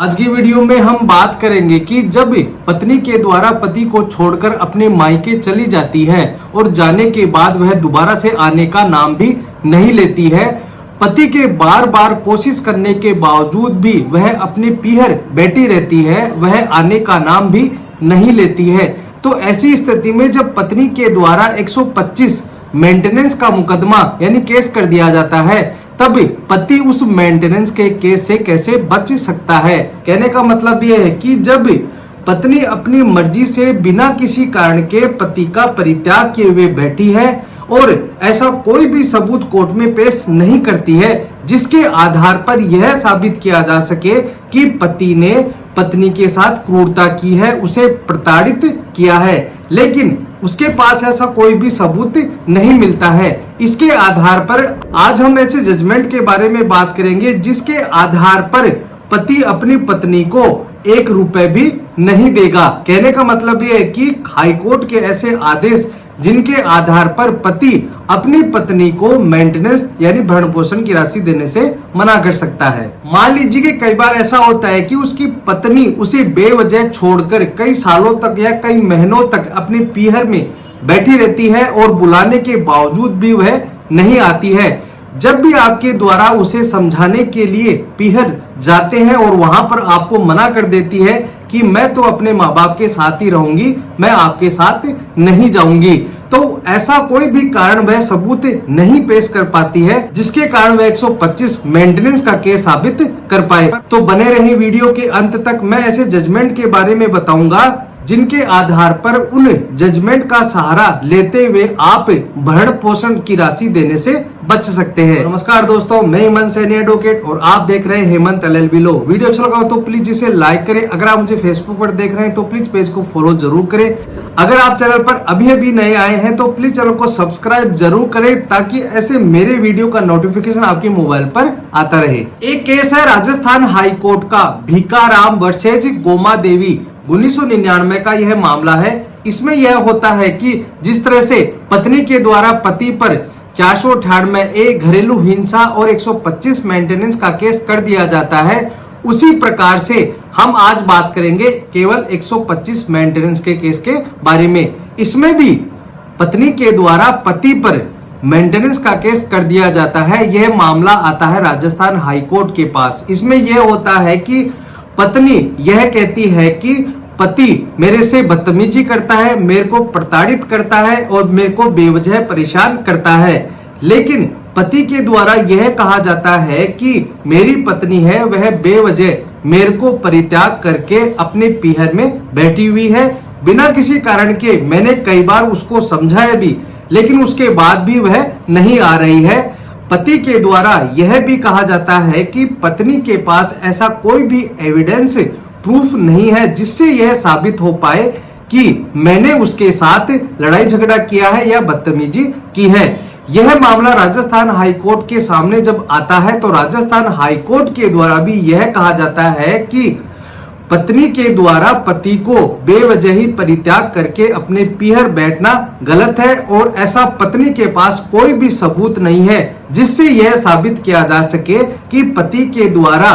आज की वीडियो में हम बात करेंगे कि जब पत्नी के द्वारा पति को छोड़कर अपने मायके चली जाती है और जाने के बाद वह दोबारा से आने का नाम भी नहीं लेती है, पति के बार बार कोशिश करने के बावजूद भी वह अपने पीहर बैठी रहती है, वह आने का नाम भी नहीं लेती है। तो ऐसी स्थिति में जब पत्नी के द्वारा 125 मेंटेनेंस का मुकदमा यानी केस कर दिया जाता है, तब पति उस मेंटेनेंस के केस से कैसे बच सकता है। कहने का मतलब यह है कि जब पत्नी अपनी मर्जी से बिना किसी कारण के पति का परित्याग किए हुए बैठी है और ऐसा कोई भी सबूत कोर्ट में पेश नहीं करती है जिसके आधार पर यह साबित किया जा सके कि पति ने पत्नी के साथ क्रूरता की है, उसे प्रताड़ित किया है, लेकिन उसके पास ऐसा कोई भी सबूत नहीं मिलता है। इसके आधार पर आज हम ऐसे जजमेंट के बारे में बात करेंगे जिसके आधार पर पति अपनी पत्नी को 1 रुपए भी नहीं देगा। कहने का मतलब यह है कि हाईकोर्ट के ऐसे आदेश जिनके आधार पर पति अपनी पत्नी को मेंटेनेंस यानी भरण पोषण की राशि देने से मना कर सकता है। मान लीजिए कि कई बार ऐसा होता है कि उसकी पत्नी उसे बेवजह छोड़कर कई सालों तक या कई महीनों तक अपने पीहर में बैठी रहती है और बुलाने के बावजूद भी वह नहीं आती है। जब भी आपके द्वारा उसे समझाने के लिए पीहर जाते हैं और वहां पर आपको मना कर देती है कि मैं तो अपने माँ बाप के साथ ही रहूंगी, मैं आपके साथ नहीं जाऊंगी, तो ऐसा कोई भी कारण वह सबूत नहीं पेश कर पाती है जिसके कारण वह 125 मेंटेनेंस का केस साबित कर पाए। तो बने रहे वीडियो के अंत तक, मैं ऐसे जजमेंट के बारे में बताऊंगा जिनके आधार पर उन जजमेंट का सहारा लेते हुए आप भरण पोषण की राशि देने से बच सकते हैं। नमस्कार दोस्तों, मैं हेमंत सैनी एडवोकेट और आप देख रहे हैं हेमंत LLB लॉ। वीडियो अच्छा लगा तो प्लीज इसे लाइक करें। अगर आप मुझे फेसबुक पर देख रहे हैं तो प्लीज पेज को फॉलो जरूर करें। अगर आप चैनल पर अभी नए आए हैं तो प्लीज चैनल को सब्सक्राइब जरूर करें ताकि ऐसे मेरे वीडियो का नोटिफिकेशन आपके मोबाइल पर आता रहे। एक केस है राजस्थान हाई कोर्ट का, भिकाराम वर्सेज गोमा देवी 1999 का यह मामला है। इसमें यह होता है कि जिस तरह से पत्नी के द्वारा पति पर 498 घरेलू हिंसा और 125 मेंटेनेंस का केस कर दिया जाता है, उसी प्रकार से हम आज बात करेंगे केवल 125 मेंटेनेंस के केस के बारे में। इसमें भी पत्नी के द्वारा पति पर मेंटेनेंस का केस कर दिया जाता है। यह मामला आता है राजस्थान हाई कोर्ट के पास। इसमें यह होता है कि पत्नी यह कहती है कि पति मेरे से बदतमीजी करता है, मेरे को प्रताड़ित करता है और मेरे को बेवजह परेशान करता है, लेकिन पति के द्वारा यह कहा जाता है कि मेरी पत्नी है वह बेवजह मेरे को परित्याग करके अपने पीहर में बैठी हुई है बिना किसी कारण के। मैंने कई बार उसको समझाया भी, लेकिन उसके बाद भी वह नहीं आ रही है। पति के द्वारा यह भी कहा जाता है कि पत्नी के पास ऐसा कोई भी एविडेंस प्रूफ नहीं है जिससे यह साबित हो पाए कि मैंने उसके साथ लड़ाई झगड़ा किया है या बदतमीजी की है। यह मामला राजस्थान हाई कोर्ट के सामने जब आता है तो राजस्थान हाई कोर्ट के द्वारा भी यह कहा जाता है कि पत्नी के द्वारा पति को बेवजह ही परित्याग करके अपने पीहर बैठना गलत है और ऐसा पत्नी के पास कोई भी सबूत नहीं है जिससे यह साबित किया जा सके कि पति के द्वारा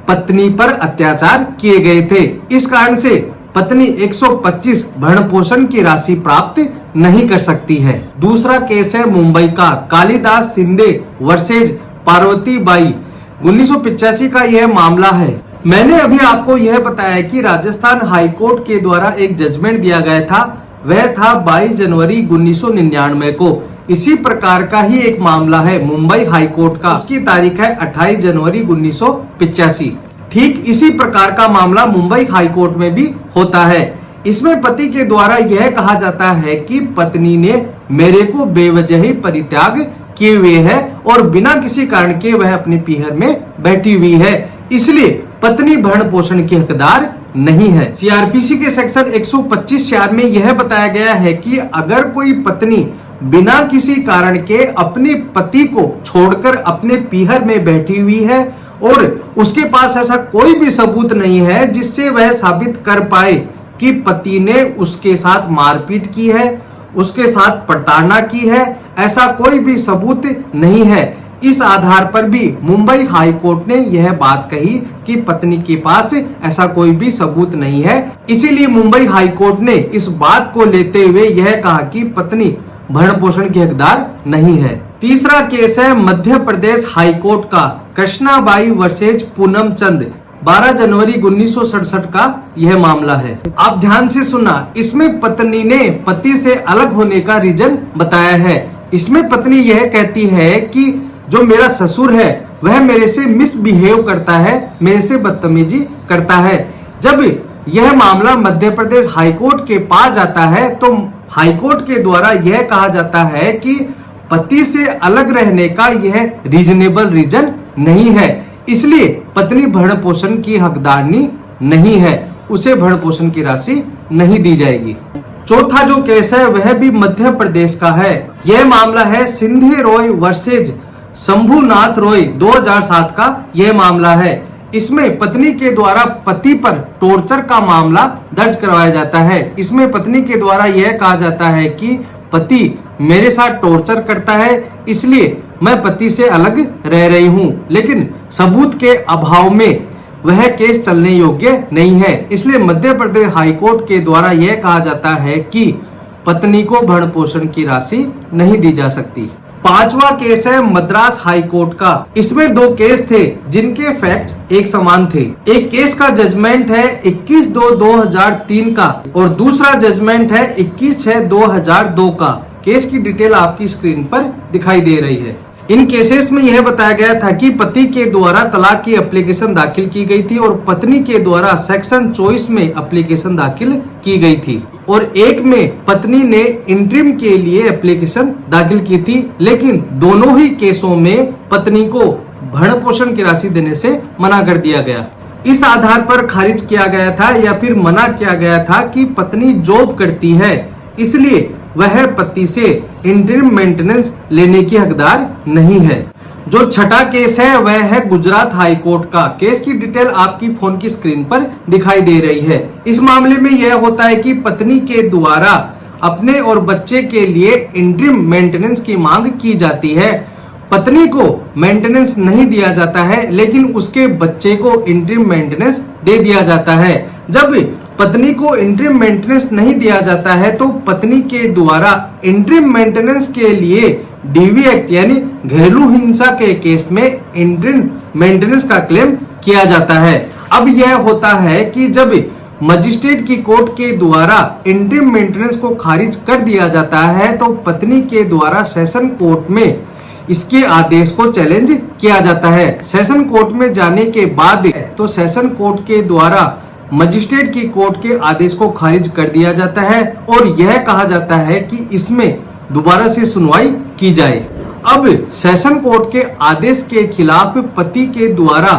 पत्नी पर अत्याचार किए गए थे। इस कारण से पत्नी 125 भरण पोषण की राशि प्राप्त नहीं कर सकती है। दूसरा केस है मुंबई का, कालिदास शिंदे वर्सेज पार्वती बाई 1985 का यह मामला है। मैंने अभी आपको यह बताया कि राजस्थान हाई कोर्ट के द्वारा एक जजमेंट दिया गया था, वह था 22 जनवरी 1999 को। इसी प्रकार का ही एक मामला है मुंबई हाई कोर्ट का, उसकी तारीख है 28 जनवरी 1985। ठीक इसी प्रकार का मामला मुंबई हाई कोर्ट में भी होता है। इसमें पति के द्वारा यह कहा जाता है कि पत्नी ने मेरे को बेवजह ही परित्याग किए हुए है और बिना किसी कारण के वह अपने पीहर में बैठी हुई है, इसलिए पत्नी भरण पोषण की हकदार नहीं है। CRPC के सेक्शन 125(4) में यह बताया गया है कि अगर कोई पत्नी बिना किसी कारण के अपने पति को छोड़कर अपने पीहर में बैठी हुई है और उसके पास ऐसा कोई भी सबूत नहीं है जिससे वह साबित कर पाए कि पति ने उसके साथ मारपीट की है, उसके साथ प्रताड़ना की है, ऐसा कोई भी सबूत नहीं है, इस आधार पर भी मुंबई हाई कोर्ट ने यह बात कही कि पत्नी के पास ऐसा कोई भी सबूत नहीं है। इसीलिए मुंबई हाई कोर्ट ने इस बात को लेते हुए यह कहा कि पत्नी भरण पोषण की हकदार नहीं है। तीसरा केस है मध्य प्रदेश हाई कोर्ट का कृष्णाबाई वर्सेज पूनम चंद, 12 जनवरी 1967 का यह मामला है। आप ध्यान से सुनना, इसमें पत्नी ने पति से अलग होने का रीजन बताया है। इसमें पत्नी यह कहती है कि जो मेरा ससुर है वह मेरे से मिसबिहेव करता है, मेरे से बदतमीजी करता है। जब यह मामला मध्य प्रदेश हाईकोर्ट के पास जाता है तो हाईकोर्ट के द्वारा यह कहा जाता है कि पति से अलग रहने का यह रीजनेबल रीजन नहीं है, इसलिए पत्नी भरण पोषण की हकदारनी नहीं है, उसे भरण पोषण की राशि नहीं दी जाएगी। चौथा जो केस है वह भी मध्य प्रदेश का है। यह मामला है सिंधे रॉय वर्सेज शंभुनाथ रॉय, 2007 का यह मामला है। इसमें पत्नी के द्वारा पति पर टॉर्चर का मामला दर्ज करवाया जाता है। इसमें पत्नी के द्वारा यह कहा जाता है कि पति मेरे साथ टॉर्चर करता है, इसलिए मैं पति से अलग रह रही हूँ, लेकिन सबूत के अभाव में वह केस चलने योग्य नहीं है। इसलिए मध्य प्रदेश हाईकोर्ट के द्वारा यह कहा जाता है कि पत्नी को भरण पोषण की राशि नहीं दी जा सकती। पांचवा केस है मद्रास हाई कोर्ट का। इसमें दो केस थे जिनके फैक्ट एक समान थे। एक केस का जजमेंट है 21/2/2003 का और दूसरा जजमेंट है 21/6/2002 का। केस की डिटेल आपकी स्क्रीन पर दिखाई दे रही है। इन केसेस में यह बताया गया था कि पति के द्वारा तलाक की एप्लीकेशन दाखिल की गई थी और पत्नी के द्वारा सेक्शन 24 में एप्लीकेशन दाखिल की गई थी, और एक में पत्नी ने इंटरिम के लिए एप्लीकेशन दाखिल की थी, लेकिन दोनों ही केसों में पत्नी को भरण पोषण की राशि देने से मना कर दिया गया। इस आधार पर खारिज किया गया था या फिर मना किया गया था कि पत्नी जॉब करती है, इसलिए वह पति से इंटरिम मेंटेनेंस लेने की हकदार नहीं है। जो छठा केस है वह है गुजरात हाई कोर्ट का। केस की डिटेल आपकी फोन की स्क्रीन पर दिखाई दे रही है। इस मामले में यह होता है कि पत्नी के द्वारा अपने और बच्चे के लिए इंटरिम मेंटेनेंस की मांग की जाती है। पत्नी को मेंटेनेंस नहीं दिया जाता है, लेकिन उसके बच्चे को इंटरिम मेंटेनेंस दे दिया जाता है। जब पत्नी को इंटरिम मेंटेनेंस नहीं दिया जाता है तो पत्नी के द्वारा इंटरिम मेंटेनेंस के लिए डीवी एक्ट यानी घरेलू हिंसा के केस में इंटरिम मेंटेनेंस का क्लेम किया जाता है। अब यह होता है कि जब मजिस्ट्रेट की कोर्ट के द्वारा इंटरिम मेंटेनेंस को खारिज कर दिया जाता है तो पत्नी के द्वारा सेशन कोर्ट में इसके आदेश को चैलेंज किया जाता है। सेशन कोर्ट में जाने के बाद तो सेशन कोर्ट के द्वारा मजिस्ट्रेट की कोर्ट के आदेश को खारिज कर दिया जाता है और यह कहा जाता है कि इसमें दोबारा से सुनवाई की जाए। अब सेशन कोर्ट के आदेश के खिलाफ पति के द्वारा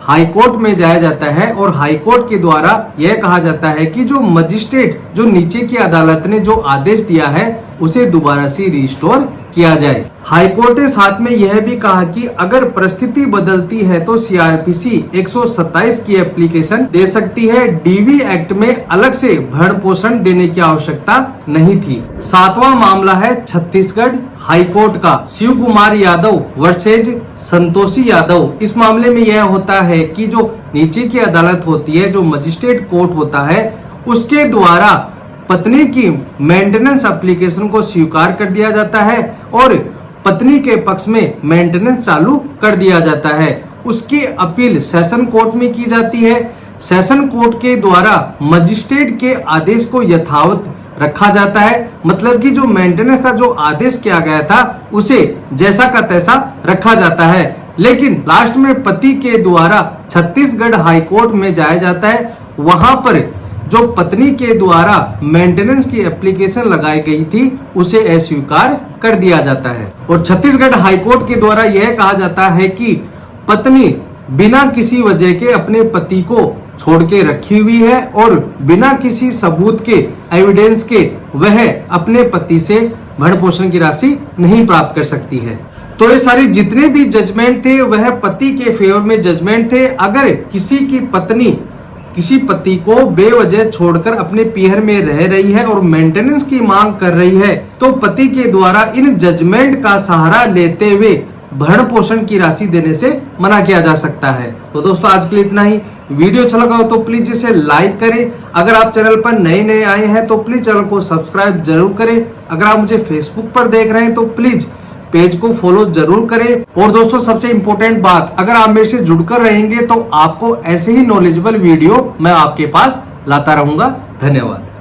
हाई कोर्ट में जाया जाता है और हाई कोर्ट के द्वारा यह कहा जाता है कि जो मजिस्ट्रेट जो नीचे की अदालत ने जो आदेश दिया है उसे दोबारा से रिस्टोर किया जाए। हाई कोर्ट ने साथ में यह भी कहा कि अगर परिस्थिति बदलती है तो सीआरपीसी 127 की एप्लीकेशन दे सकती है। डीवी एक्ट में अलग से भरण पोषण देने की आवश्यकता नहीं थी। सातवां मामला है छत्तीसगढ़ हाई कोर्ट का शिव कुमार यादव वर्सेज संतोषी यादव। इस मामले में यह होता है कि जो नीचे की अदालत होती है, जो मजिस्ट्रेट कोर्ट होता है, उसके द्वारा पत्नी की मेंटेनेंस एप्लीकेशन को स्वीकार कर दिया जाता है और पत्नी के पक्ष में मेंटेनेंस चालू कर दिया जाता है। उसकी अपील सेशन कोर्ट में की जाती है। सेशन कोर्ट के द्वारा मजिस्ट्रेट के आदेश को यथावत रखा जाता है, मतलब कि जो मेंटेनेंस का जो आदेश किया गया था उसे जैसा का तैसा रखा जाता है। लेकिन लास्ट में पति के द्वारा छत्तीसगढ़ हाई कोर्ट में जाया जाता है। वहां पर जो पत्नी के द्वारा मेंटेनेंस की एप्लीकेशन लगाई गई थी उसे अस्वीकार कर दिया जाता है और छत्तीसगढ़ हाईकोर्ट के द्वारा यह कहा जाता है कि पत्नी बिना किसी वजह के अपने पति को छोड़ के रखी हुई है और बिना किसी सबूत के एविडेंस के वह अपने पति से भरण पोषण की राशि नहीं प्राप्त कर सकती है। तो ये सारी जितने भी जजमेंट थे वह पति के फेवर में जजमेंट थे। अगर किसी की पत्नी किसी पति को बेवजह छोड़कर अपने पीहर में रह रही है और मेंटेनेंस की मांग कर रही है तो पति के द्वारा इन जजमेंट का सहारा लेते हुए भरण पोषण की राशि देने से मना किया जा सकता है। तो दोस्तों आज के लिए इतना ही। वीडियो अच्छा लगा हो तो प्लीज इसे लाइक करें। अगर आप चैनल पर नए नए आए हैं तो प्लीज चैनल को सब्सक्राइब जरूर करें। अगर आप मुझे फेसबुक पर देख रहे हैं तो प्लीज पेज को फॉलो जरूर करें। और दोस्तों सबसे इंपॉर्टेंट बात, अगर आप मेरे से जुड़कर रहेंगे तो आपको ऐसे ही नॉलेजेबल वीडियो मैं आपके पास लाता रहूंगा। धन्यवाद।